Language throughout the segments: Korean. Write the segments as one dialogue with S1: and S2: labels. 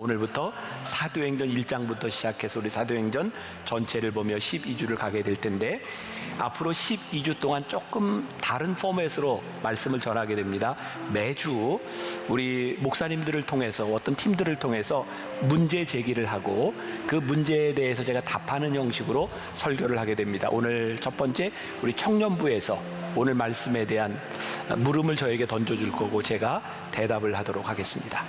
S1: 오늘부터 사도행전 1장부터 시작해서 우리 사도행전 전체를 보며 12주를 가게 될 텐데, 앞으로 12주 동안 조금 다른 포맷으로 말씀을 전하게 됩니다. 매주 우리 목사님들을 통해서, 어떤 팀들을 통해서 문제 제기를 하고 그 문제에 대해서 제가 답하는 형식으로 설교를 하게 됩니다. 오늘 첫 번째, 우리 청년부에서 오늘 말씀에 대한 물음을 저에게 던져줄 거고 제가 대답을 하도록 하겠습니다.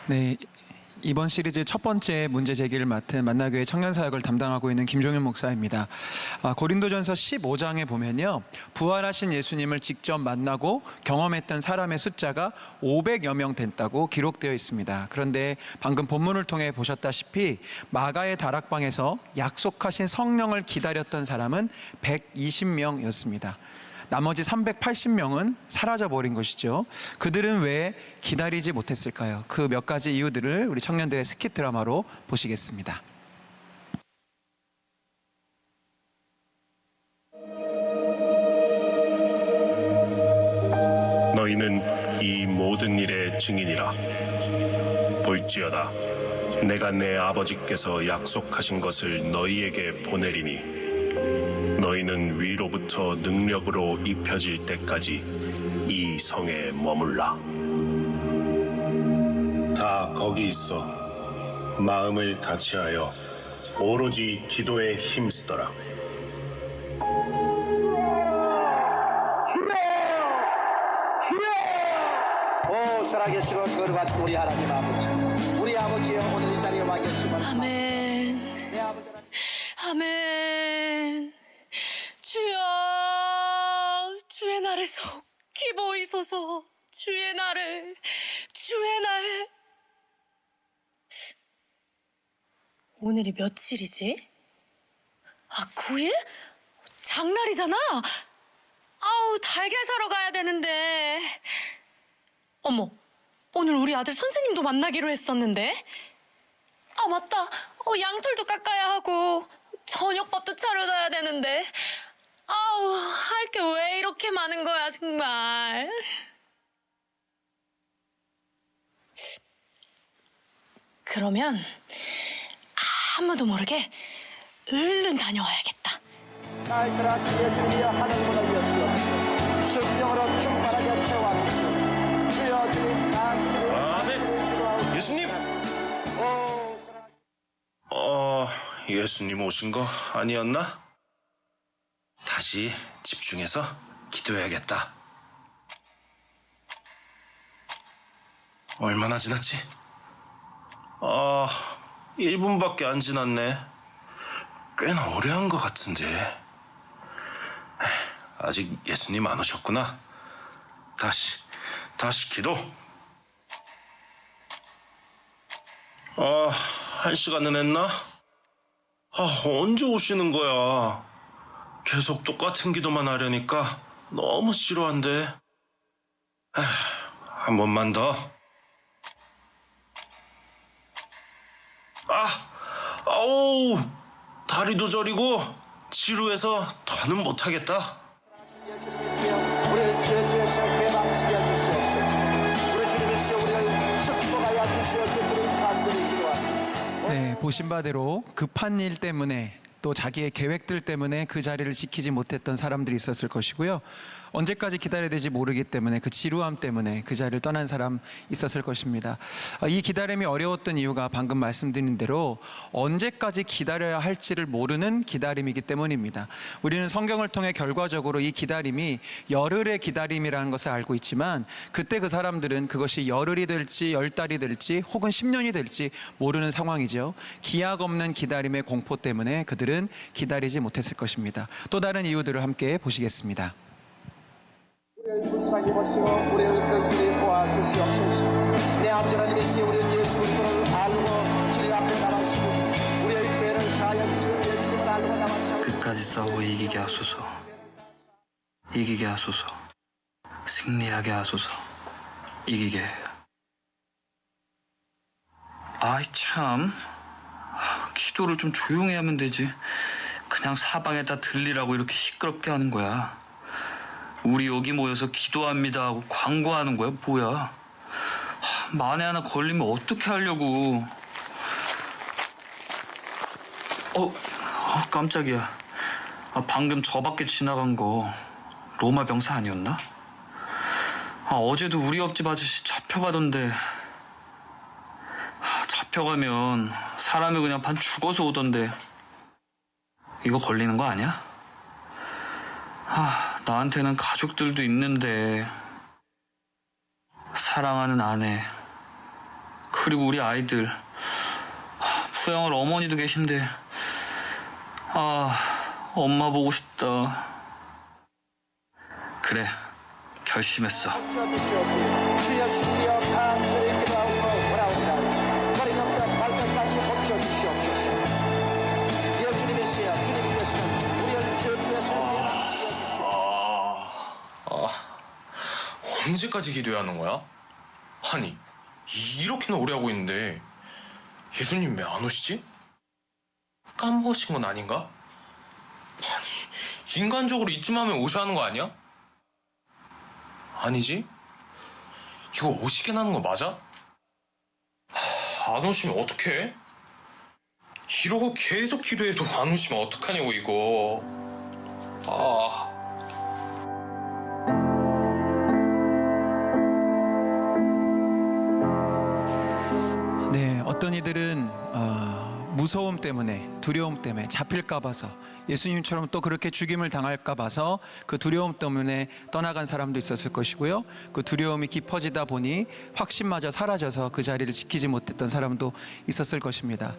S2: 네, 이번 시리즈 첫 번째 문제 제기를 맡은 만나교회 청년사역을 담당하고 있는 김종윤 목사입니다. 고린도전서 15장에 보면요, 부활하신 예수님을 직접 만나고 경험했던 사람의 숫자가 500여 명 됐다고 기록되어 있습니다. 그런데 방금 본문을 통해 보셨다시피 마가의 다락방에서 약속하신 성령을 기다렸던 사람은 120명이었습니다. 나머지 380명은 사라져버린 것이죠. 그들은 왜 기다리지 못했을까요? 그 몇 가지 이유들을 우리 청년들의 스킷 드라마로 보시겠습니다.
S3: 너희는 이 모든 일의 증인이라. 볼지어다, 내가 내 아버지께서 약속하신 것을 너희에게 보내리니 너희는 위로부터 능력으로 입혀질 때까지 이 성에 머물라. 다 거기 있어 마음을 같이하여 오로지 기도에 힘쓰더라.
S4: 오, 살아계시고 거룩하신 우리 하나님 아버지, 우리 아버지여, 오늘 이 자리에 와 계시면
S5: 아멘.
S4: 내 아버지
S5: 아멘. 주여, 주의 날에 속히 보이소서. 주의 날을, 주의 날. 오늘이 며칠이지? 9일? 장날이잖아. 아우, 달걀 사러 가야 되는데. 어머, 오늘 우리 아들 선생님도 만나기로 했었는데. 아, 맞다. 양털도 깎아야 하고 저녁밥도 차려놔야 되는데. 아우, 할 게 왜 이렇게 많은 거야, 정말. 그러면 아무도 모르게 얼른 다녀와야겠다.
S4: 날 전하신 예수님이여, 하늘 문을 여시오. 성령으로 충만하게 채워주시오. 주여, 주님
S3: 아멘. 예수님!
S4: 오, 사랑하신
S3: 예수님 오신 거 아니었나? 다시 집중해서 기도해야겠다. 얼마나 지났지? 1분밖에 안 지났네. 꽤나 오래 한 것 같은데. 아직 예수님 안 오셨구나. 다시 기도. 1시간은 했나? 언제 오시는 거야? 계속 똑같은 기도만 하려니까 너무 지루한데. 한 번만 더. 아우, 다리도 저리고 지루해서 더는 못하겠다.
S4: 예수님이시여, 우리를 죄에서 해방시켜 주시옵소서. 우리 주님이시여, 우리를 축복하여 주시어 그 주님 간절히 기도합니다.
S2: 네, 보신 바대로 급한 일 때문에, 또 자기의 계획들 때문에 그 자리를 지키지 못했던 사람들이 있었을 것이고요. 언제까지 기다려야 될지 모르기 때문에, 그 지루함 때문에 그 자리를 떠난 사람 있었을 것입니다. 이 기다림이 어려웠던 이유가 방금 말씀드린 대로 언제까지 기다려야 할지를 모르는 기다림이기 때문입니다. 우리는 성경을 통해 결과적으로 이 기다림이 열흘의 기다림이라는 것을 알고 있지만, 그때 그 사람들은 그것이 열흘이 될지 10달이 될지 혹은 10년이 될지 모르는 상황이죠. 기약 없는 기다림의 공포 때문에 그들은 기다리지 못했을 것입니다. 또 다른 이유들을 함께 보시겠습니다.
S4: 우리를 불쌍히 보시고 우리를 극률히 도와주시옵소서. 내 아버지 하나님이시여, 우리는 예수 그리스도를 알고 주님 앞에 나가시고 우리의 죄를 사하여 주시는 예수님을 알고 나가시고
S6: 끝까지 싸워 이기게 하소서. 이기게 하소서. 승리하게 하소서. 이기게. 아이 참, 기도를 좀 조용히 하면 되지. 그냥 사방에다 들리라고 이렇게 시끄럽게 하는 거야. 우리 여기 모여서 기도합니다 하고 광고하는 거야 뭐야? 만에 하나 걸리면 어떻게 하려고? 깜짝이야. 방금 저 밖에 지나간 거 로마 병사 아니었나? 어제도 우리 옆집 아저씨 잡혀가던데. 잡혀가면 사람이 그냥 반 죽어서 오던데. 이거 걸리는 거 아니야? 나한테는 가족들도 있는데, 사랑하는 아내, 그리고 우리 아이들, 부양할 어머니도 계신데, 엄마 보고 싶다. 그래, 결심했어.
S4: 주여 신비여 간절히 기도하고 원하옵나이다. 머리 넘겨 발끝까지 고쳐주시옵소서. 예수님의 시야 주님께서는 우리를 죄주에서
S3: 언제까지 기도해야 하는 거야? 아니, 이렇게나 오래 하고 있는데 예수님 왜 안 오시지? 까먹으신 건 아닌가? 아니, 인간적으로 이쯤 하면 오셔야 하는 거 아니야? 아니지? 이거 오시긴 하는 거 맞아? 안 오시면 어떡해? 이러고 계속 기도해도 안 오시면 어떡하냐고 이거.
S2: 네, 어떤 이들은 무서움 때문에, 두려움 때문에 잡힐까 봐서, 예수님처럼 또 그렇게 죽임을 당할까 봐서 그 두려움 때문에 떠나간 사람도 있었을 것이고요. 그 두려움이 깊어지다 보니 확신마저 사라져서 그 자리를 지키지 못했던 사람도 있었을 것입니다.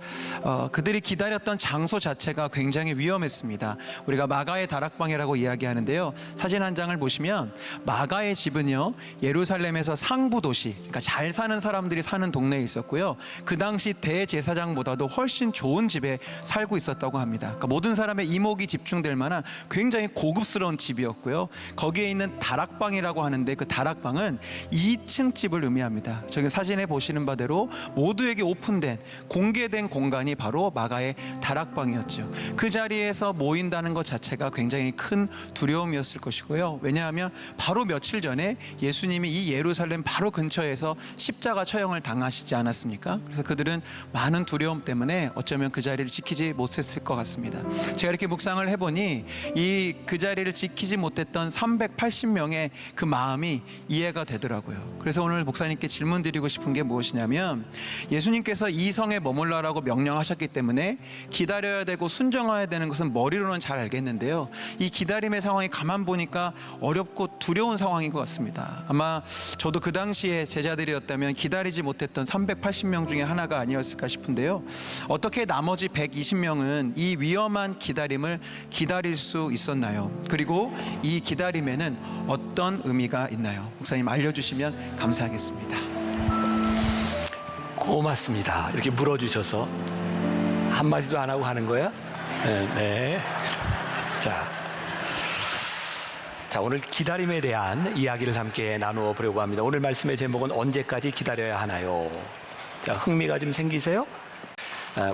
S2: 그들이 기다렸던 장소 자체가 굉장히 위험했습니다. 우리가 마가의 다락방이라고 이야기하는데요. 사진 한 장을 보시면 마가의 집은요, 예루살렘에서 상부 도시, 그러니까 잘 사는 사람들이 사는 동네에 있었고요. 그 당시 대제사장보다도 훨씬 좋은 집에 살고 있었다고 합니다. 그러니까 모든 사람의 이목이 집중될 만한 굉장히 고급스러운 집이었고요. 거기에 있는 다락방이라고 하는데, 그 다락방은 2층 집을 의미합니다. 저기 사진에 보시는 바대로 모두에게 오픈된, 공개된 공간이 바로 마가의 다락방이었죠. 그 자리에서 모인다는 것 자체가 굉장히 큰 두려움이었을 것이고요. 왜냐하면 바로 며칠 전에 예수님이 이 예루살렘 바로 근처에서 십자가 처형을 당하시지 않았습니까? 그래서 그들은 많은 두려움 때문에 어쩌면 그 자리를 지키지 못했을 것 같습니다. 제가 이렇게 묵상을 해보니 그 자리를 지키지 못했던 380명의 그 마음이 이해가 되더라고요. 그래서 오늘 목사님께 질문 드리고 싶은 게 무엇이냐면, 예수님께서 이 성에 머물러라고 명령하셨기 때문에 기다려야 되고 순종해야 되는 것은 머리로는 잘 알겠는데요, 이 기다림의 상황이 가만 보니까 어렵고 두려운 상황인 것 같습니다. 아마 저도 그 당시에 제자들이었다면 기다리지 못했던 380명 중에 하나가 아니었을까 싶은데요, 어떻게 나머지 120명은 이 위험한 기다림을 기다릴 수 있었나요? 그리고 이 기다림에는 어떤 의미가 있나요? 목사님 알려주시면 감사하겠습니다.
S1: 고맙습니다. 이렇게 물어주셔서 한마디도 안 하고 하는 거야? 네. 자, 오늘 기다림에 대한 이야기를 함께 나누어 보려고 합니다. 오늘 말씀의 제목은 언제까지 기다려야 하나요? 자, 흥미가 좀 생기세요?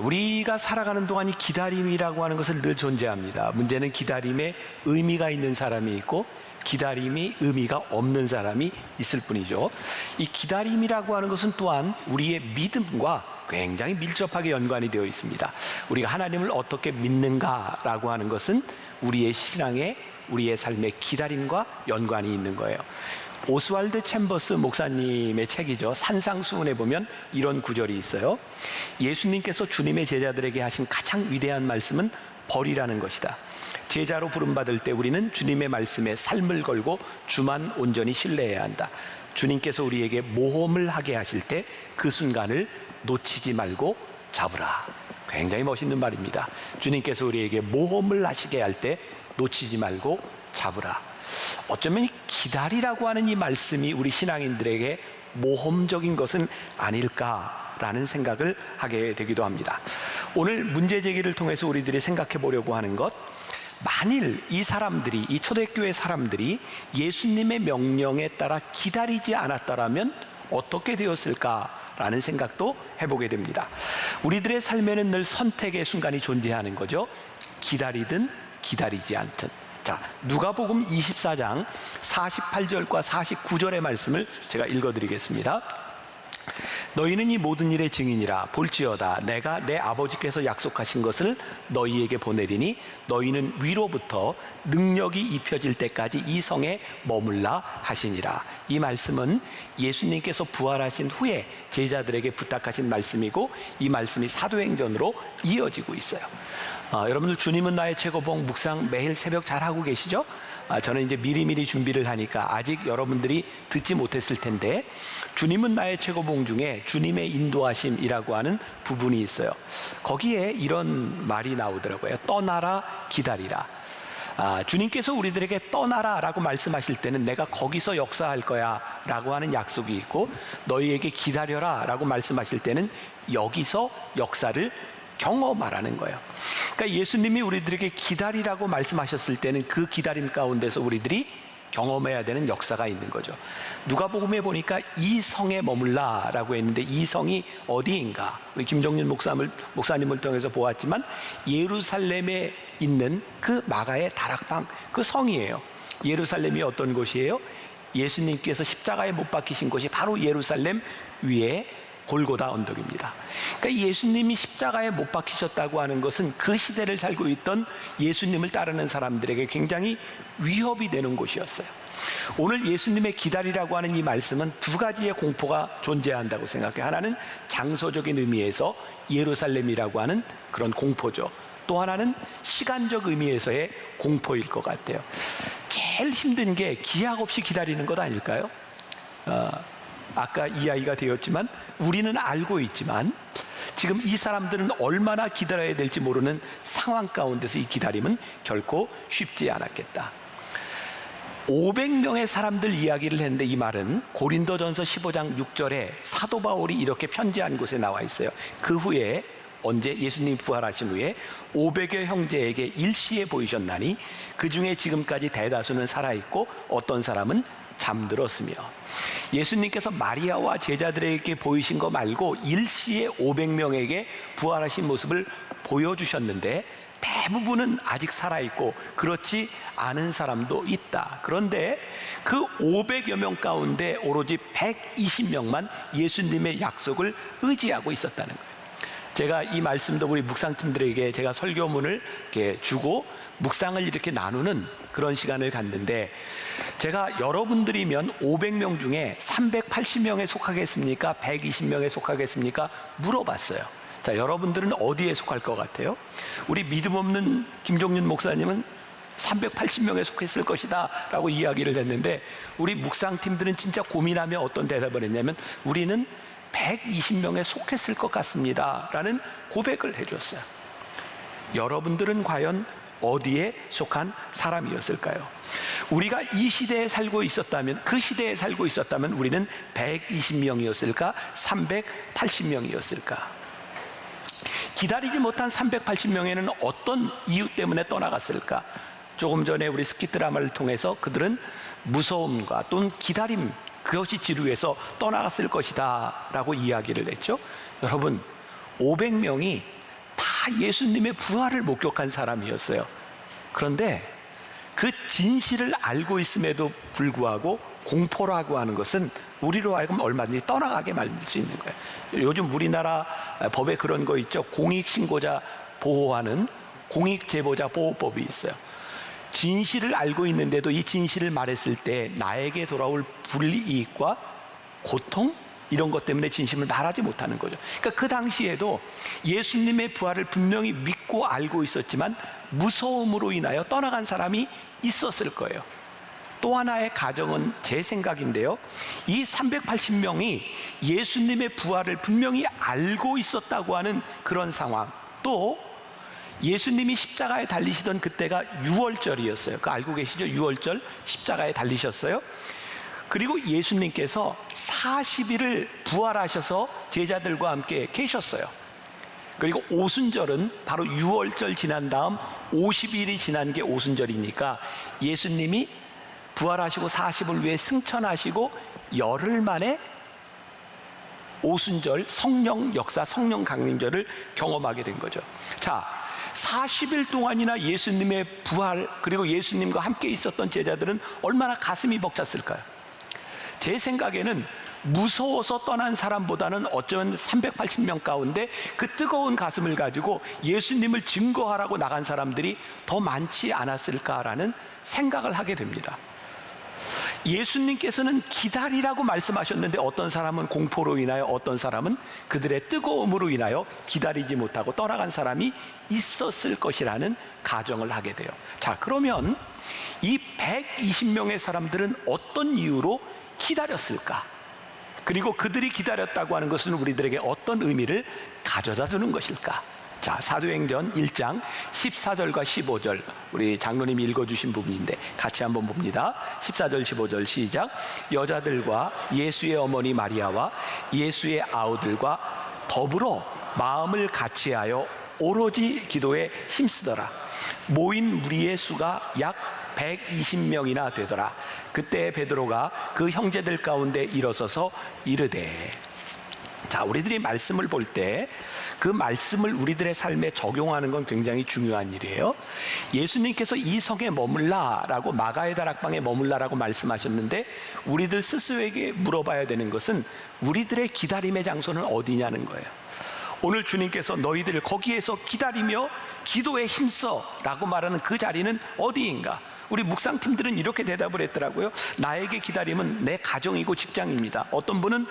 S1: 우리가 살아가는 동안 이 기다림이라고 하는 것은 늘 존재합니다. 문제는 기다림에 의미가 있는 사람이 있고 기다림이 의미가 없는 사람이 있을 뿐이죠. 이 기다림이라고 하는 것은 또한 우리의 믿음과 굉장히 밀접하게 연관이 되어 있습니다. 우리가 하나님을 어떻게 믿는가라고 하는 것은 우리의 신앙에, 우리의 삶의 기다림과 연관이 있는 거예요. 오스왈드 챔버스 목사님의 책이죠. 산상수훈에 보면 이런 구절이 있어요. 예수님께서 주님의 제자들에게 하신 가장 위대한 말씀은 벌이라는 것이다. 제자로 부름받을 때 우리는 주님의 말씀에 삶을 걸고 주만 온전히 신뢰해야 한다. 주님께서 우리에게 모험을 하게 하실 때 그 순간을 놓치지 말고 잡으라. 굉장히 멋있는 말입니다. 주님께서 우리에게 모험을 하시게 할 때 놓치지 말고 잡으라. 어쩌면 이 기다리라고 하는 이 말씀이 우리 신앙인들에게 모험적인 것은 아닐까라는 생각을 하게 되기도 합니다. 오늘 문제 제기를 통해서 우리들이 생각해 보려고 하는 것, 만일 이 사람들이, 이 초대교회 사람들이 예수님의 명령에 따라 기다리지 않았더라면 어떻게 되었을까라는 생각도 해보게 됩니다. 우리들의 삶에는 늘 선택의 순간이 존재하는 거죠. 기다리든 기다리지 않든, 자, 누가복음 24장 48절과 49절의 말씀을 제가 읽어드리겠습니다. 너희는 이 모든 일의 증인이라. 볼지어다 내가 내 아버지께서 약속하신 것을 너희에게 보내리니 너희는 위로부터 능력이 입혀질 때까지 이 성에 머물라 하시니라. 이 말씀은 예수님께서 부활하신 후에 제자들에게 부탁하신 말씀이고, 이 말씀이 사도행전으로 이어지고 있어요. 여러분들 주님은 나의 최고봉 묵상 매일 새벽 잘 하고 계시죠? 저는 이제 미리미리 준비를 하니까 아직 여러분들이 듣지 못했을 텐데, 주님은 나의 최고봉 중에 주님의 인도하심이라고 하는 부분이 있어요. 거기에 이런 말이 나오더라고요. 떠나라 기다리라. 주님께서 우리들에게 떠나라 라고 말씀하실 때는 내가 거기서 역사할 거야 라고 하는 약속이 있고, 너희에게 기다려라 라고 말씀하실 때는 여기서 역사를 경험하라는 거예요. 그러니까 예수님이 우리들에게 기다리라고 말씀하셨을 때는 그 기다림 가운데서 우리들이 경험해야 되는 역사가 있는 거죠. 누가복음에 보니까 이 성에 머물라라고 했는데, 이 성이 어디인가? 우리 김종윤 목사님을 통해서 보았지만 예루살렘에 있는 그 마가의 다락방, 그 성이에요. 예루살렘이 어떤 곳이에요? 예수님께서 십자가에 못 박히신 곳이 바로 예루살렘 위에 골고다 언덕입니다. 그러니까 예수님이 십자가에 못 박히셨다고 하는 것은 그 시대를 살고 있던 예수님을 따르는 사람들에게 굉장히 위협이 되는 곳이었어요. 오늘 예수님의 기다리라고 하는 이 말씀은 두 가지의 공포가 존재한다고 생각해요. 하나는 장소적인 의미에서 예루살렘이라고 하는 그런 공포죠. 또 하나는 시간적 의미에서의 공포일 것 같아요. 제일 힘든 게 기약 없이 기다리는 것 아닐까요? 아까 이야기가 되었지만 우리는 알고 있지만 지금 이 사람들은 얼마나 기다려야 될지 모르는 상황 가운데서 이 기다림은 결코 쉽지 않았겠다. 500명의 사람들 이야기를 했는데, 이 말은 고린도전서 15장 6절에 사도 바울이 이렇게 편지한 곳에 나와 있어요. 그 후에 언제 예수님 부활하신 후에 500여 형제에게 일시에 보이셨나니 그 중에 지금까지 대다수는 살아있고 어떤 사람은 잠들었으며. 예수님께서 마리아와 제자들에게 보이신 거 말고 일시에 500명에게 부활하신 모습을 보여주셨는데 대부분은 아직 살아있고 그렇지 않은 사람도 있다. 그런데 그 500여 명 가운데 오로지 120명만 예수님의 약속을 의지하고 있었다는 거예요. 제가 이 말씀도 우리 묵상팀들에게 제가 설교문을 이렇게 주고 묵상을 이렇게 나누는 그런 시간을 갖는데, 제가 여러분들이면 500명 중에 380명에 속하겠습니까? 120명에 속하겠습니까? 물어봤어요. 자, 여러분들은 어디에 속할 것 같아요? 우리 믿음 없는 김종윤 목사님은 380명에 속했을 것이다 라고 이야기를 했는데, 우리 묵상팀들은 진짜 고민하며 어떤 대답을 했냐면 우리는 120명에 속했을 것 같습니다 라는 고백을 해줬어요. 여러분들은 과연 어디에 속한 사람이었을까요? 우리가 이 시대에 살고 있었다면, 그 시대에 살고 있었다면 우리는 120명이었을까? 380명이었을까? 기다리지 못한 380명에는 어떤 이유 때문에 떠나갔을까? 조금 전에 우리 스키 드라마를 통해서 그들은 무서움과 또는 기다림, 그것이 지루해서 떠나갔을 것이다 라고 이야기를 했죠. 여러분, 500명이 다 예수님의 부활을 목격한 사람이었어요. 그런데 그 진실을 알고 있음에도 불구하고 공포라고 하는 것은 우리로 하여금 얼마든지 떠나가게 만들 수 있는 거예요. 요즘 우리나라 법에 그런 거 있죠. 공익신고자 보호하는 공익제보자 보호법이 있어요. 진실을 알고 있는데도 이 진실을 말했을 때 나에게 돌아올 불이익과 고통, 이런 것 때문에 진심을 말하지 못하는 거죠. 그러니까 그 당시에도 예수님의 부활을 분명히 믿고 알고 있었지만 무서움으로 인하여 떠나간 사람이 있었을 거예요. 또 하나의 가정은 제 생각인데요, 이 380명이 예수님의 부활을 분명히 알고 있었다고 하는 그런 상황, 또 예수님이 십자가에 달리시던 그때가 6월절이었어요. 그거 알고 계시죠? 6월절 십자가에 달리셨어요. 그리고 예수님께서 40일을 부활하셔서 제자들과 함께 계셨어요. 그리고 오순절은 바로 6월절 지난 다음 50일이 지난 게 오순절이니까 예수님이 부활하시고 40일 후에 승천하시고 열흘 만에 오순절 성령 역사, 성령 강림절을 경험하게 된 거죠. 자, 40일 동안이나 예수님의 부활 그리고 예수님과 함께 있었던 제자들은 얼마나 가슴이 벅찼을까요? 제 생각에는 무서워서 떠난 사람보다는 어쩌면 380명 가운데 그 뜨거운 가슴을 가지고 예수님을 증거하라고 나간 사람들이 더 많지 않았을까라는 생각을 하게 됩니다. 예수님께서는 기다리라고 말씀하셨는데 어떤 사람은 공포로 인하여 어떤 사람은 그들의 뜨거움으로 인하여 기다리지 못하고 떠나간 사람이 있었을 것이라는 가정을 하게 돼요. 자, 그러면 이 120명의 사람들은 어떤 이유로 기다렸을까? 그리고 그들이 기다렸다고 하는 것은 우리들에게 어떤 의미를 가져다 주는 것일까? 자, 사도행전 1장 14절과 15절 우리 장로님이 읽어주신 부분인데 같이 한번 봅니다. 14절 15절 시작. 여자들과 예수의 어머니 마리아와 예수의 아우들과 더불어 마음을 같이하여 오로지 기도에 힘쓰더라. 모인 무리의 수가 약 120명이나 되더라. 그때 베드로가 그 형제들 가운데 일어서서 이르되. 자, 우리들이 말씀을 볼 때 그 말씀을 우리들의 삶에 적용하는 건 굉장히 중요한 일이에요. 예수님께서 이 성에 머물라라고 마가의 다락방에 머물라라고 말씀하셨는데 우리들 스스로에게 물어봐야 되는 것은 우리들의 기다림의 장소는 어디냐는 거예요. 오늘 주님께서 너희들 거기에서 기다리며 기도에 힘써 라고 말하는 그 자리는 어디인가? 우리 묵상팀들은 이렇게 대답을 했더라고요. 나에게 기다림은 내 가정이고 직장입니다. 어떤 분은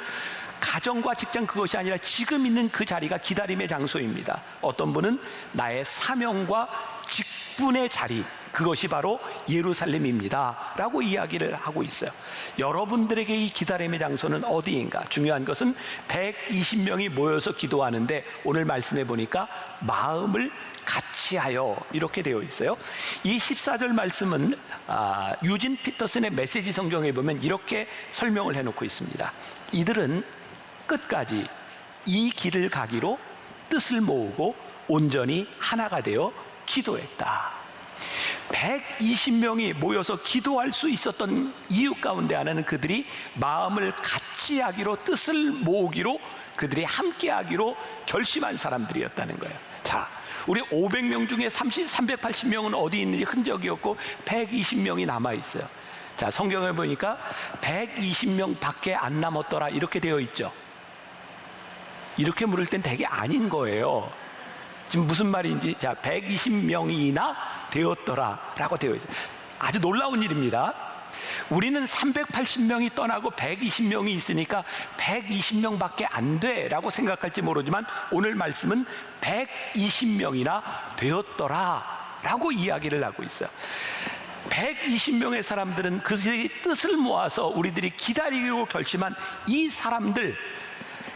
S1: 가정과 직장 그것이 아니라 지금 있는 그 자리가 기다림의 장소입니다. 어떤 분은 나의 사명과 직분의 자리, 그것이 바로 예루살렘입니다 라고 이야기를 하고 있어요. 여러분들에게 이 기다림의 장소는 어디인가? 중요한 것은 120명이 모여서 기도하는데 오늘 말씀해 보니까 마음을 같이하여 이렇게 되어 있어요. 이 14절 말씀은 유진 피터슨의 메시지 성경에 보면 이렇게 설명을 해놓고 있습니다. 이들은 끝까지 이 길을 가기로 뜻을 모으고 온전히 하나가 되어 기도했다. 120명이 모여서 기도할 수 있었던 이유 가운데 하나는 그들이 마음을 같이 하기로 뜻을 모으기로 그들이 함께 하기로 결심한 사람들이었다는 거예요. 자, 우리 500명 중에 380명은 어디 있는지 흔적이 없고 120명이 남아있어요. 자, 성경에 보니까 120명 밖에 안 남았더라 이렇게 되어 있죠. 이렇게 물을 땐 되게 아닌 거예요. 지금 무슨 말인지, 자, 120명이나 되었더라 라고 되어 있어요. 아주 놀라운 일입니다. 우리는 380명이 떠나고 120명이 있으니까 120명밖에 안 돼 라고 생각할지 모르지만 오늘 말씀은 120명이나 되었더라 라고 이야기를 하고 있어요. 120명의 사람들은 그들의 뜻을 모아서 우리들이 기다리기로 결심한 이 사람들,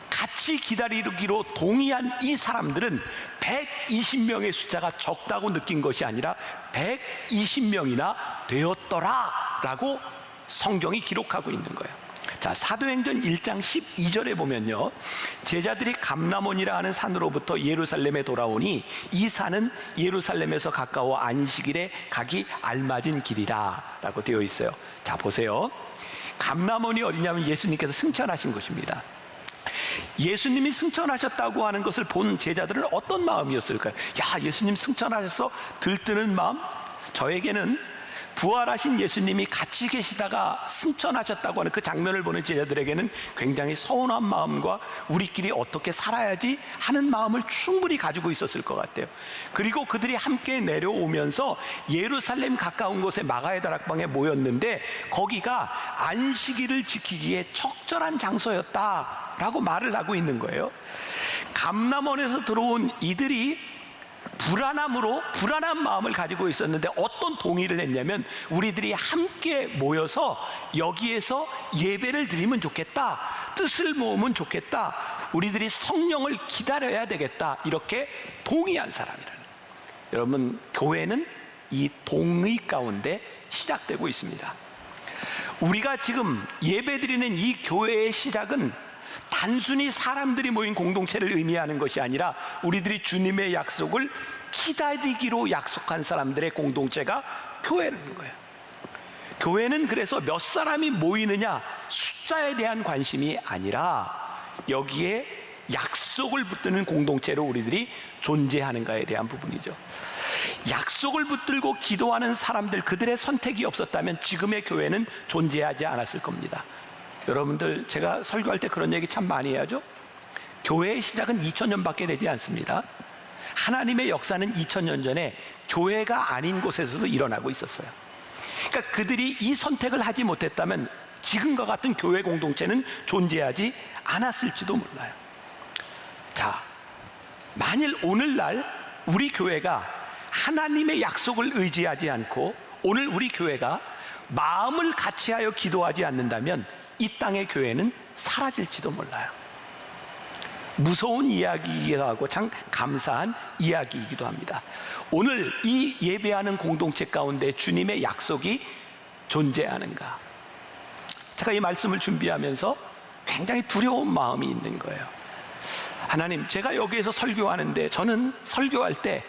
S1: 같이 기다리기로 동의한 이 사람들은 120명의 숫자가 적다고 느낀 것이 아니라 120명이나 되었더라 라고 성경이 기록하고 있는 거예요. 자, 사도행전 1장 12절에 보면요, 제자들이 감람원이라 하는 산으로부터 예루살렘에 돌아오니 이 산은 예루살렘에서 가까워 안식일에 가기 알맞은 길이라 라고 되어 있어요. 자, 보세요. 감람원이 어디냐면 예수님께서 승천하신 곳입니다. 예수님이 승천하셨다고 하는 것을 본 제자들은 어떤 마음이었을까요? 야, 예수님 승천하셔서 들뜨는 마음? 저에게는 부활하신 예수님이 같이 계시다가 승천하셨다고 하는 그 장면을 보는 제자들에게는 굉장히 서운한 마음과 우리끼리 어떻게 살아야지 하는 마음을 충분히 가지고 있었을 것 같아요. 그리고 그들이 함께 내려오면서 예루살렘 가까운 곳에 마가의 다락방에 모였는데 거기가 안식일을 지키기에 적절한 장소였다라고 말을 하고 있는 거예요. 감람원에서 들어온 이들이 불안한 마음을 가지고 있었는데 어떤 동의를 했냐면 우리들이 함께 모여서 여기에서 예배를 드리면 좋겠다, 뜻을 모으면 좋겠다, 우리들이 성령을 기다려야 되겠다, 이렇게 동의한 사람이라는. 여러분, 교회는 이 동의 가운데 시작되고 있습니다. 우리가 지금 예배 드리는 이 교회의 시작은 단순히 사람들이 모인 공동체를 의미하는 것이 아니라 우리들이 주님의 약속을 기다리기로 약속한 사람들의 공동체가 교회라는 거예요. 교회는 그래서 몇 사람이 모이느냐 숫자에 대한 관심이 아니라 여기에 약속을 붙드는 공동체로 우리들이 존재하는가에 대한 부분이죠. 약속을 붙들고 기도하는 사람들, 그들의 선택이 없었다면 지금의 교회는 존재하지 않았을 겁니다. 여러분들, 제가 설교할 때 그런 얘기 참 많이 해야죠. 교회의 시작은 2000년밖에 되지 않습니다. 하나님의 역사는 2000년 전에 교회가 아닌 곳에서도 일어나고 있었어요. 그러니까 그들이 이 선택을 하지 못했다면 지금과 같은 교회 공동체는 존재하지 않았을지도 몰라요. 자, 만일 오늘날 우리 교회가 하나님의 약속을 의지하지 않고 오늘 우리 교회가 마음을 같이하여 기도하지 않는다면 이 땅의 교회는 사라질지도 몰라요. 무서운 이야기이기도 하고 참 감사한 이야기이기도 합니다. 오늘 이 예배하는 공동체 가운데 주님의 약속이 존재하는가? 제가 이 말씀을 준비하면서 굉장히 두려운 마음이 있는 거예요. 하나님, 제가 여기에서 설교하는데 저는 설교할 때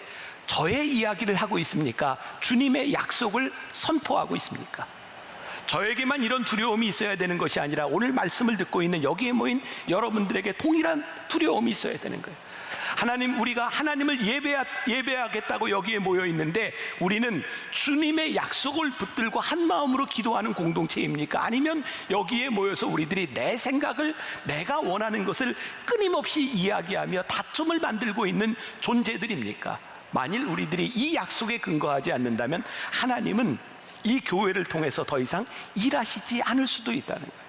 S1: 저의 이야기를 하고 있습니까? 주님의 약속을 선포하고 있습니까? 저에게만 이런 두려움이 있어야 되는 것이 아니라 오늘 말씀을 듣고 있는 여기에 모인 여러분들에게 동일한 두려움이 있어야 되는 거예요. 하나님, 우리가 하나님을 예배하겠다고 여기에 모여 있는데 우리는 주님의 약속을 붙들고 한 마음으로 기도하는 공동체입니까? 아니면 여기에 모여서 우리들이 내 생각을, 내가 원하는 것을 끊임없이 이야기하며 다툼을 만들고 있는 존재들입니까? 만일 우리들이 이 약속에 근거하지 않는다면 하나님은 이 교회를 통해서 더 이상 일하시지 않을 수도 있다는 거예요.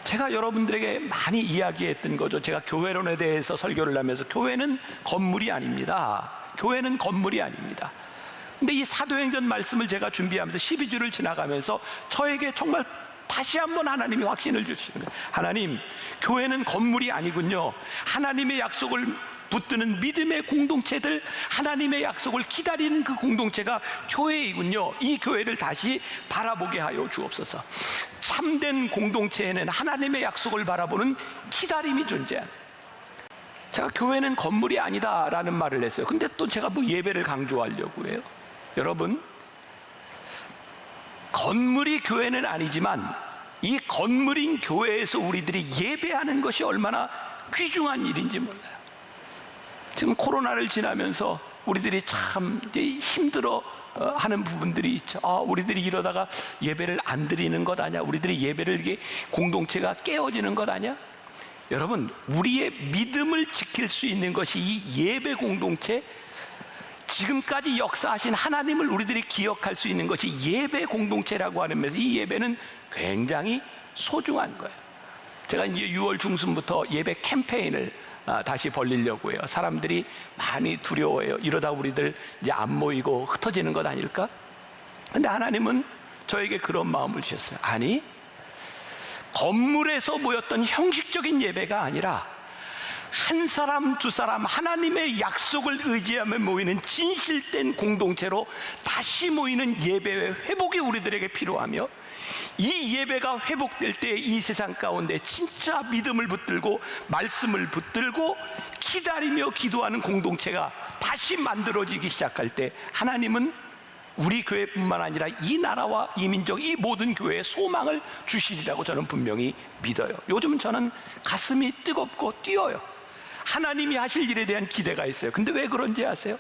S1: 제가 여러분들에게 많이 이야기했던 거죠. 제가 교회론에 대해서 설교를 하면서 교회는 건물이 아닙니다. 교회는 건물이 아닙니다. 근데 이 사도행전 말씀을 제가 준비하면서 12주를 지나가면서 저에게 정말 다시 한번 하나님이 확신을 주시는 거예요. 하나님, 교회는 건물이 아니군요. 하나님의 약속을 붙드는 믿음의 공동체들, 하나님의 약속을 기다리는 그 공동체가 교회이군요. 이 교회를 다시 바라보게 하여 주옵소서. 참된 공동체에는 하나님의 약속을 바라보는 기다림이 존재하는, 제가 교회는 건물이 아니다라는 말을 했어요. 근데 또 제가 뭐 예배를 강조하려고 해요. 여러분, 건물이 교회는 아니지만 이 건물인 교회에서 우리들이 예배하는 것이 얼마나 귀중한 일인지 몰라요. 지금 코로나를 지나면서 우리들이 참 이제 힘들어 하는 부분들이 있죠. 우리들이 이러다가 예배를 안 드리는 것 아니야? 우리들이 예배를 이게 공동체가 깨어지는 것 아니야? 여러분, 우리의 믿음을 지킬 수 있는 것이 이 예배 공동체, 지금까지 역사하신 하나님을 우리들이 기억할 수 있는 것이 예배 공동체라고 하는 면에서 이 예배는 굉장히 소중한 거예요. 제가 이제 6월 중순부터 예배 캠페인을 다시 벌리려고 해요. 사람들이 많이 두려워해요. 이러다 우리들 이제 안 모이고 흩어지는 것 아닐까? 근데 하나님은 저에게 그런 마음을 주셨어요. 아니, 건물에서 모였던 형식적인 예배가 아니라 한 사람, 두 사람 하나님의 약속을 의지하며 모이는 진실된 공동체로 다시 모이는 예배의 회복이 우리들에게 필요하며, 이 예배가 회복될 때 이 세상 가운데 진짜 믿음을 붙들고 말씀을 붙들고 기다리며 기도하는 공동체가 다시 만들어지기 시작할 때 하나님은 우리 교회뿐만 아니라 이 나라와 이 민족, 이 모든 교회에 소망을 주시리라고 저는 분명히 믿어요. 요즘 저는 가슴이 뜨겁고 뛰어요. 하나님이 하실 일에 대한 기대가 있어요. 근데 왜 그런지 아세요?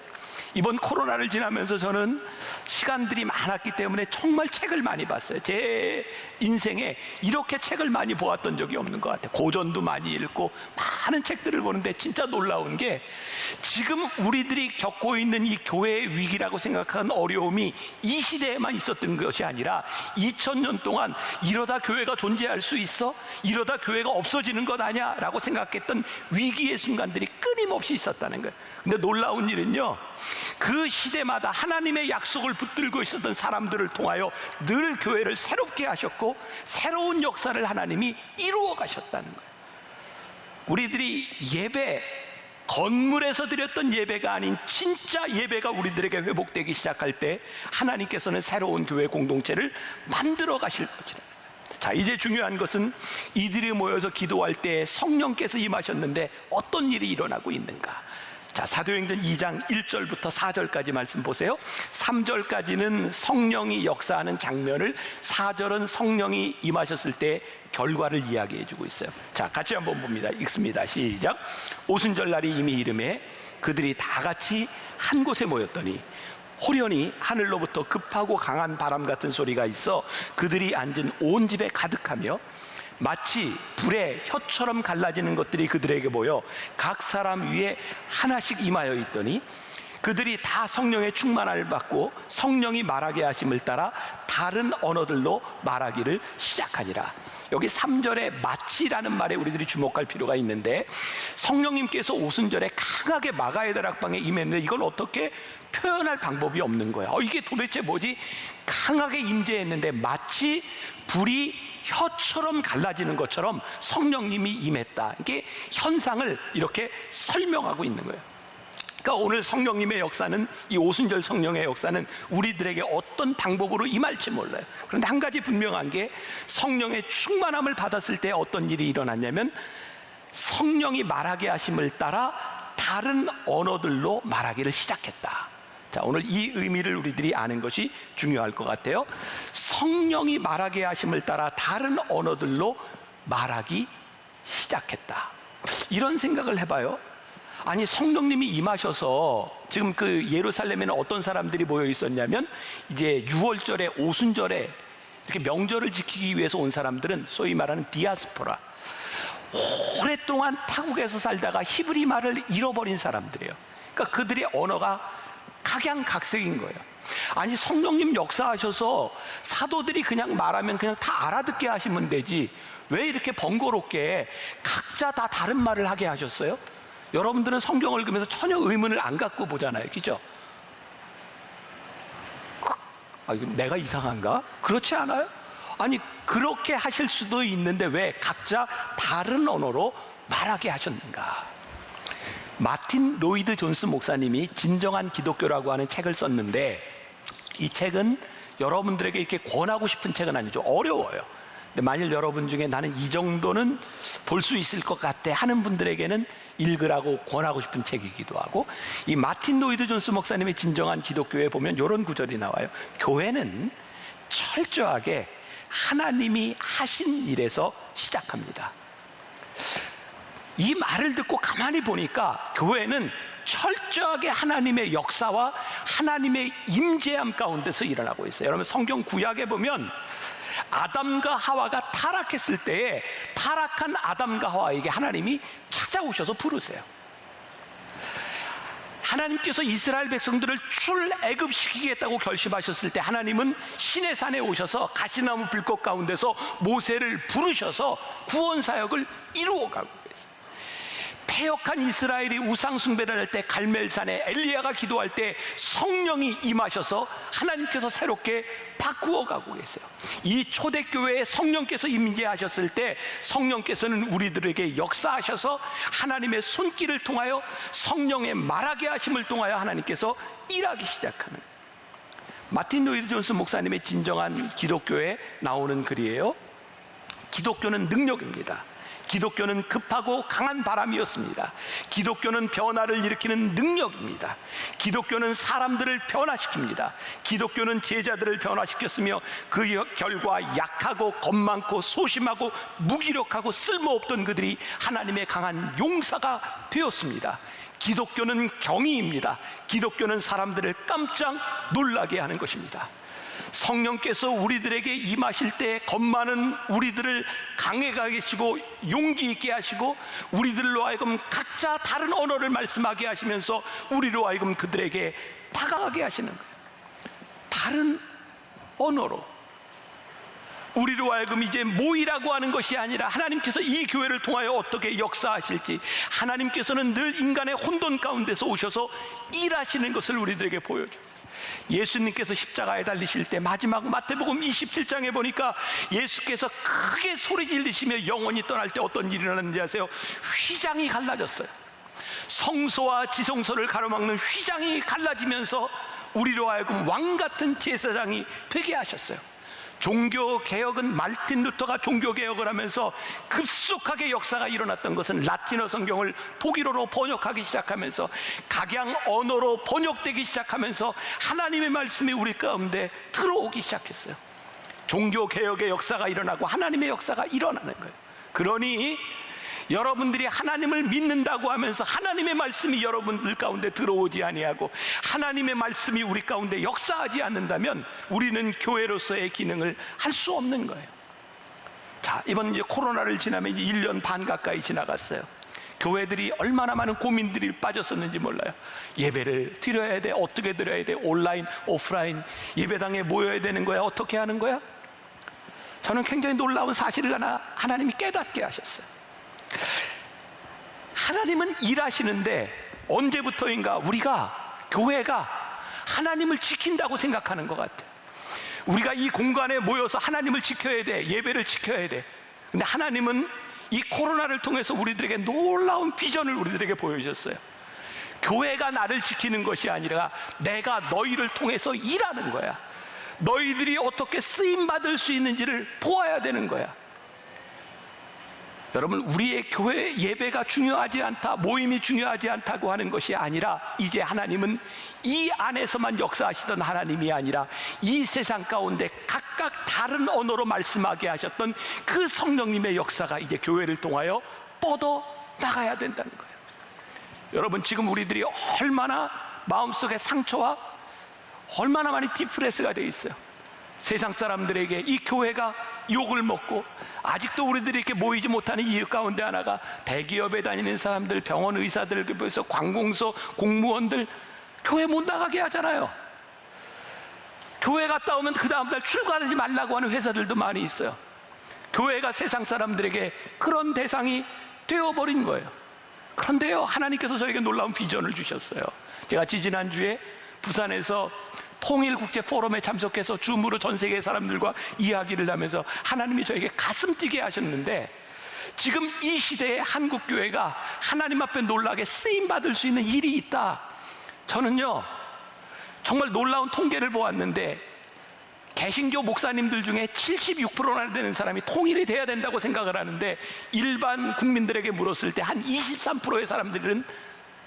S1: 이번 코로나를 지나면서 저는 시간들이 많았기 때문에 정말 책을 많이 봤어요. 제 인생에 이렇게 책을 많이 보았던 적이 없는 것 같아요. 고전도 많이 읽고 많은 책들을 보는데 진짜 놀라운 게, 지금 우리들이 겪고 있는 이 교회의 위기라고 생각하는 어려움이 이 시대에만 있었던 것이 아니라 2000년 동안 이러다 교회가 존재할 수 있어? 이러다 교회가 없어지는 것 아니야? 라고 생각했던 위기의 순간들이 끊임없이 있었다는 거예요. 근데 놀라운 일은요, 그 시대마다 하나님의 약속을 붙들고 있었던 사람들을 통하여 늘 교회를 새롭게 하셨고 새로운 역사를 하나님이 이루어 가셨다는 거예요. 우리들이 예배, 건물에서 드렸던 예배가 아닌 진짜 예배가 우리들에게 회복되기 시작할 때 하나님께서는 새로운 교회 공동체를 만들어 가실 것이라. 자, 이제 중요한 것은 이들이 모여서 기도할 때 성령께서 임하셨는데 어떤 일이 일어나고 있는가? 자, 사도행전 2장 1절부터 4절까지 말씀 보세요. 3절까지는 성령이 역사하는 장면을, 4절은 성령이 임하셨을 때 결과를 이야기해 주고 있어요. 자, 같이 한번 봅니다. 읽습니다. 시작. 오순절날이 이미 이름에 그들이 다 같이 한 곳에 모였더니 호련히 하늘로부터 급하고 강한 바람 같은 소리가 있어 그들이 앉은 온 집에 가득하며 마치 불에 혀처럼 갈라지는 것들이 그들에게 보여 각 사람 위에 하나씩 임하여 있더니 그들이 다 성령의 충만함을 받고 성령이 말하게 하심을 따라 다른 언어들로 말하기를 시작하니라. 여기 3절에 마치라는 말에 우리들이 주목할 필요가 있는데, 성령님께서 오순절에 강하게 마가의 다락방에 임했는데 이걸 어떻게 표현할 방법이 없는 거야. 이게 도대체 뭐지? 강하게 임재했는데 마치 불이 혀처럼 갈라지는 것처럼 성령님이 임했다. 이게 현상을 이렇게 설명하고 있는 거예요. 그러니까 오늘 성령님의 역사는, 이 오순절 성령의 역사는 우리들에게 어떤 방법으로 임할지 몰라요. 그런데 한 가지 분명한 게, 성령의 충만함을 받았을 때 어떤 일이 일어났냐면 성령이 말하게 하심을 따라 다른 언어들로 말하기를 시작했다. 자, 오늘 이 의미를 우리들이 아는 것이 중요할 것 같아요. 성령이 말하게 하심을 따라 다른 언어들로 말하기 시작했다. 이런 생각을 해봐요. 아니, 성령님이 임하셔서 지금 그 예루살렘에는 어떤 사람들이 모여 있었냐면, 이제 6월절에 오순절에 이렇게 명절을 지키기 위해서 온 사람들은 소위 말하는 디아스포라, 오랫동안 타국에서 살다가 히브리 말을 잃어버린 사람들이에요. 그러니까 그들의 언어가 각양각색인 거예요. 아니, 성령님 역사하셔서 사도들이 그냥 말하면 그냥 다 알아듣게 하시면 되지, 왜 이렇게 번거롭게 각자 다 다른 말을 하게 하셨어요? 여러분들은 성경을 읽으면서 전혀 의문을 안 갖고 보잖아요, 그죠? 이거 내가 이상한가? 그렇지 않아요? 아니, 그렇게 하실 수도 있는데 왜 각자 다른 언어로 말하게 하셨는가? 마틴 로이드 존스 목사님이 진정한 기독교라고 하는 책을 썼는데, 이 책은 여러분들에게 이렇게 권하고 싶은 책은 아니죠. 어려워요. 근데 만일 여러분 중에 나는 이 정도는 볼 수 있을 것 같아 하는 분들에게는 읽으라고 권하고 싶은 책이기도 하고, 이 마틴 로이드 존스 목사님의 진정한 기독교에 보면 이런 구절이 나와요. 교회는 철저하게 하나님이 하신 일에서 시작합니다. 이 말을 듣고 가만히 보니까 교회는 철저하게 하나님의 역사와 하나님의 임재함 가운데서 일어나고 있어요. 여러분, 성경 구약에 보면 아담과 하와가 타락했을 때에 타락한 아담과 하와에게 하나님이 찾아오셔서 부르세요. 하나님께서 이스라엘 백성들을 출애굽시키겠다고 결심하셨을 때 하나님은 시내산에 오셔서 가시나무 불꽃 가운데서 모세를 부르셔서 구원 사역을 이루어가고 계세요. 패역한 이스라엘이 우상 숭배를 할 때 갈멜산에 엘리야가 기도할 때 성령이 임하셔서 하나님께서 새롭게 바꾸어 가고 계세요. 이 초대교회에 성령께서 임재하셨을 때 성령께서는 우리들에게 역사하셔서 하나님의 손길을 통하여 성령의 말하게 하심을 통하여 하나님께서 일하기 시작하는, 마틴 로이드 존스 목사님의 진정한 기독교에 나오는 글이에요. 기독교는 능력입니다. 기독교는 급하고 강한 바람이었습니다. 기독교는 변화를 일으키는 능력입니다. 기독교는 사람들을 변화시킵니다. 기독교는 제자들을 변화시켰으며 그 결과 약하고 겁 많고 소심하고 무기력하고 쓸모없던 그들이 하나님의 강한 용사가 되었습니다. 기독교는 경의입니다. 기독교는 사람들을 깜짝 놀라게 하는 것입니다. 성령께서 우리들에게 임하실 때 겁 많은 우리들을 강해가게 하시고 용기 있게 하시고, 우리들로 하여금 각자 다른 언어를 말씀하게 하시면서 우리로 하여금 그들에게 다가가게 하시는 거예요. 다른 언어로 우리로 하여금 이제 모이라고 하는 것이 아니라 하나님께서 이 교회를 통하여 어떻게 역사하실지, 하나님께서는 늘 인간의 혼돈 가운데서 오셔서 일하시는 것을 우리들에게 보여줘요. 예수님께서 십자가에 달리실 때 마지막 마태복음 27장에 보니까 예수께서 크게 소리 지르시며 영원히 떠날 때 어떤 일이 일어났는지 아세요? 휘장이 갈라졌어요. 성소와 지성소를 가로막는 휘장이 갈라지면서 우리로 하여금 왕 같은 제사장이 되게 하셨어요. 종교개혁은 마르틴 루터가 종교개혁을 하면서 급속하게 역사가 일어났던 것은 라틴어 성경을 독일어로 번역하기 시작하면서 각양 언어로 번역되기 시작하면서 하나님의 말씀이 우리 가운데 들어오기 시작했어요. 종교개혁의 역사가 일어나고 하나님의 역사가 일어나는 거예요. 그러니 여러분들이 하나님을 믿는다고 하면서 하나님의 말씀이 여러분들 가운데 들어오지 아니하고 하나님의 말씀이 우리 가운데 역사하지 않는다면 우리는 교회로서의 기능을 할 수 없는 거예요. 자, 이번 이제 코로나를 지나면 이제 1년 반 가까이 지나갔어요. 교회들이 얼마나 많은 고민들이 빠졌었는지 몰라요. 예배를 드려야 돼. 어떻게 드려야 돼? 온라인, 오프라인. 예배당에 모여야 되는 거야? 어떻게 하는 거야? 저는 굉장히 놀라운 사실을 하나님이 깨닫게 하셨어요. 하나님은 일하시는데 언제부터인가 우리가 교회가 하나님을 지킨다고 생각하는 것 같아요. 우리가 이 공간에 모여서 하나님을 지켜야 돼. 예배를 지켜야 돼. 근데 하나님은 이 코로나를 통해서 우리들에게 놀라운 비전을 우리들에게 보여주셨어요. 교회가 나를 지키는 것이 아니라 내가 너희를 통해서 일하는 거야. 너희들이 어떻게 쓰임받을 수 있는지를 보아야 되는 거야. 여러분, 우리의 교회 예배가 중요하지 않다, 모임이 중요하지 않다고 하는 것이 아니라 이제 하나님은 이 안에서만 역사하시던 하나님이 아니라 이 세상 가운데 각각 다른 언어로 말씀하게 하셨던 그 성령님의 역사가 이제 교회를 통하여 뻗어 나가야 된다는 거예요. 여러분, 지금 우리들이 얼마나 마음속에 상처와 얼마나 많이 디프레스가 되어 있어요. 세상 사람들에게 이 교회가 욕을 먹고 아직도 우리들이 이렇게 모이지 못하는 이유 가운데 하나가 대기업에 다니는 사람들, 병원 의사들, 그래서 관공서 공무원들 교회 못 나가게 하잖아요. 교회 갔다 오면 그 다음 날 출근하지 말라고 하는 회사들도 많이 있어요. 교회가 세상 사람들에게 그런 대상이 되어버린 거예요. 그런데요, 하나님께서 저에게 놀라운 비전을 주셨어요. 제가 지지난주에 부산에서 통일국제포럼에 참석해서 줌으로 전 세계 사람들과 이야기를 하면서 하나님이 저에게 가슴 뛰게 하셨는데, 지금 이 시대에 한국교회가 하나님 앞에 놀라게 쓰임받을 수 있는 일이 있다. 저는요, 정말 놀라운 통계를 보았는데 개신교 목사님들 중에 76%나 되는 사람이 통일이 돼야 된다고 생각을 하는데, 일반 국민들에게 물었을 때 한 23%의 사람들은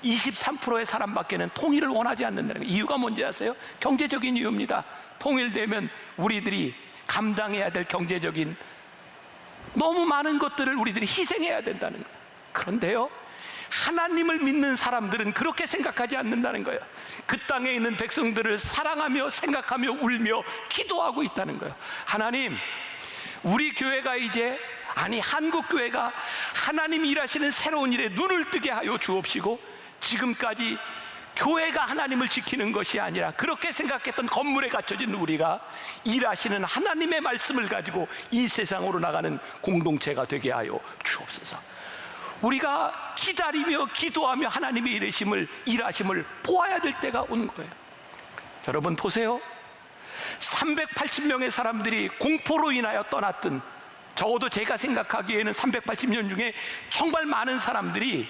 S1: 23%의 사람밖에는 통일을 원하지 않는다는 거예요. 이유가 뭔지 아세요? 경제적인 이유입니다. 통일되면 우리들이 감당해야 될 경제적인 너무 많은 것들을 우리들이 희생해야 된다는 거예요. 그런데요, 하나님을 믿는 사람들은 그렇게 생각하지 않는다는 거예요. 그 땅에 있는 백성들을 사랑하며 생각하며 울며 기도하고 있다는 거예요. 하나님, 우리 교회가 이제, 아니 한국교회가 하나님 일하시는 새로운 일에 눈을 뜨게 하여 주옵시고, 지금까지 교회가 하나님을 지키는 것이 아니라 그렇게 생각했던 건물에 갇혀진 우리가 일하시는 하나님의 말씀을 가지고 이 세상으로 나가는 공동체가 되게 하여 주옵소서. 우리가 기다리며 기도하며 하나님의 일하심을 보아야 될 때가 온 거예요. 여러분 보세요. 380명의 사람들이 공포로 인하여 떠났던, 적어도 제가 생각하기에는 380년 중에 정말 많은 사람들이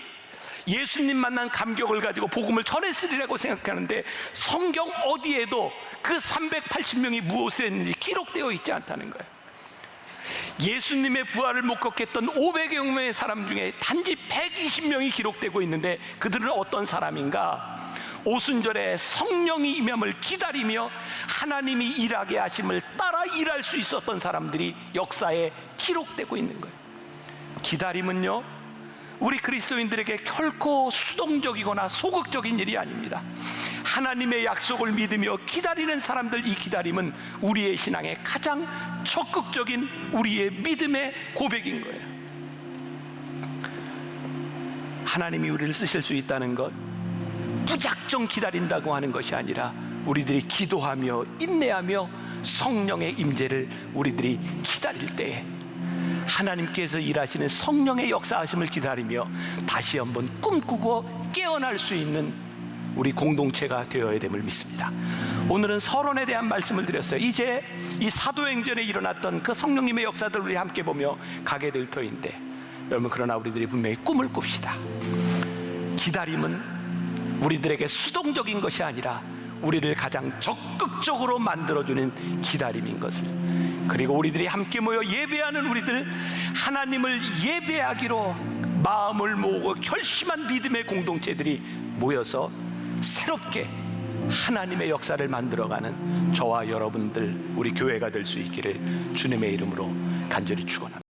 S1: 예수님 만난 감격을 가지고 복음을 전했으리라고 생각하는데, 성경 어디에도 그 380명이 무엇을 했는지 기록되어 있지 않다는 거예요. 예수님의 부활을 목격했던 500여 명의 사람 중에 단지 120명이 기록되고 있는데, 그들은 어떤 사람인가? 오순절에 성령이 임함을 기다리며 하나님이 일하게 하심을 따라 일할 수 있었던 사람들이 역사에 기록되고 있는 거예요. 기다림은요, 우리 그리스도인들에게 결코 수동적이거나 소극적인 일이 아닙니다. 하나님의 약속을 믿으며 기다리는 사람들, 이 기다림은 우리의 신앙의 가장 적극적인 우리의 믿음의 고백인 거예요. 하나님이 우리를 쓰실 수 있다는 것, 무작정 기다린다고 하는 것이 아니라 우리들이 기도하며 인내하며 성령의 임재를 우리들이 기다릴 때에 하나님께서 일하시는 성령의 역사하심을 기다리며 다시 한번 꿈꾸고 깨어날 수 있는 우리 공동체가 되어야 됨을 믿습니다. 오늘은 서론에 대한 말씀을 드렸어요. 이제 이 사도행전에 일어났던 그 성령님의 역사들을 우리 함께 보며 가게 될 터인데, 여러분, 그러나 우리들이 분명히 꿈을 꿉시다. 기다림은 우리들에게 수동적인 것이 아니라 우리를 가장 적극적으로 만들어주는 기다림인 것을, 그리고 우리들이 함께 모여 예배하는 우리들, 하나님을 예배하기로 마음을 모으고 결심한 믿음의 공동체들이 모여서 새롭게 하나님의 역사를 만들어가는 저와 여러분들, 우리 교회가 될 수 있기를 주님의 이름으로 간절히 축원합니다.